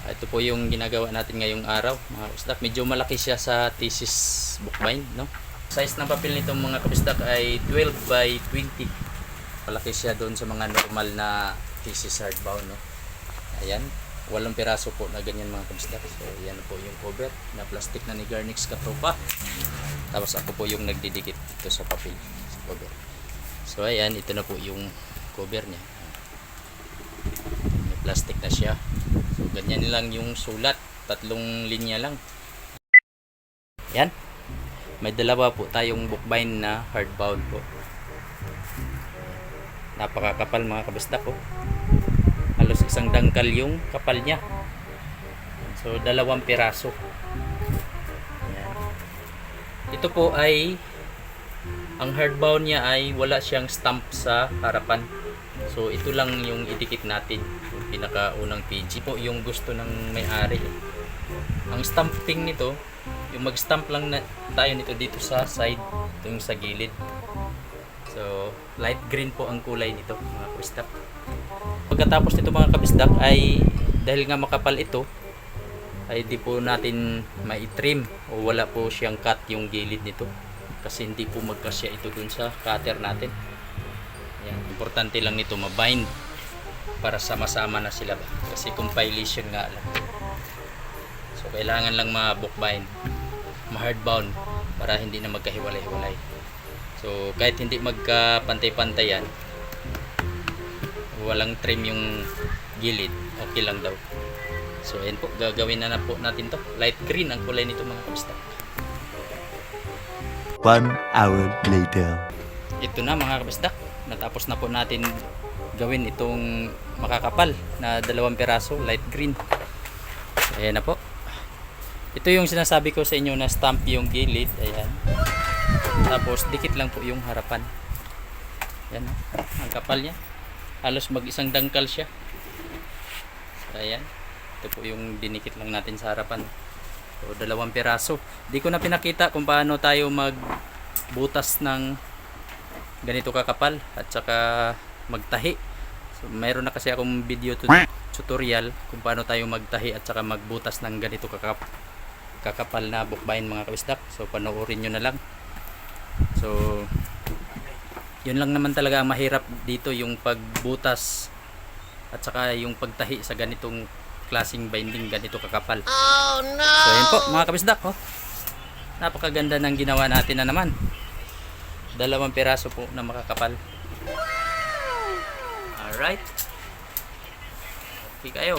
Ito po yung ginagawa natin ngayong araw mga kabisdak. Medyo malaki siya sa thesis bookbind, no? Size ng papel nitong mga kabisdak ay 12 by 20. Malaki siya doon sa mga normal na thesis hardbound, no? Ayan, 8 piraso po na ganyan mga kabisdak. So yan po yung cover na plastic na ni Garnix Katropa. Tapos ako po yung nagdidikit ito sa papel, sa cover. So ayan, ito na po yung cover niya. May plastic na siya. So ganyan lang yung sulat, 3 linya lang. Yan. May dalawa po tayong bookbind na hardbound po. Napakakapal mga kabisdak po. Halos 1 dangkal yung kapal niya. So 2 piraso. Yan. Ito po ay ang hardbound niya ay wala siyang stamp sa harapan. So ito lang yung idikit natin, yung pinakaunang page po yung gusto ng may-ari. Ang stamping nito, yung mag-stamp lang na tayo nito dito sa side, yung sa gilid. So light green po ang kulay nito mga kabisdak. Pagkatapos nito mga kabisdak ay dahil nga makapal ito, ay di po natin mai-trim o wala po siyang cut yung gilid nito kasi hindi po magkasya ito dun sa cutter natin. Yan, importante lang nito mabind para sama-sama na sila ba? Kasi compilation nga lang. So kailangan lang ma-bookbind, ma-hardbound para hindi na magkahiwalay-hiwalay. So kahit hindi magkapantay-pantay yan, walang trim yung gilid, okay lang daw. So ayan po, gagawin na po natin to. Light green ang kulay nito mga kabisdak. 1 hour later. Ito na mga kabisdak, natapos na po natin gawin itong makakapal na 2 piraso light green. Ayan na po. Ito yung sinasabi ko sa inyo na stamp yung gilid. Ayan. Tapos dikit lang po yung harapan. Ayan, ang kapal niya. Halos mag-1 dangkal siya. So, ayan. Ito po yung dinikit lang natin sa harapan. So 2 piraso. Di ko na pinakita kung paano tayo magbutas ng ganito kakapal at saka magtahi. So mayroon na kasi akong video tutorial kung paano tayo magtahi at saka magbutas ng ganito kakapal na bookbind mga kabisdak. So panoorin nyo na lang. So yun lang naman talaga ang mahirap dito, yung pagbutas at saka yung pagtahi sa ganitong klaseng binding ganito kakapal. Oh no! So yun po mga kabisdak, oh. Napakaganda ng ginawa natin na naman. 2 piraso po na makakapal. Alright. Okay kayo.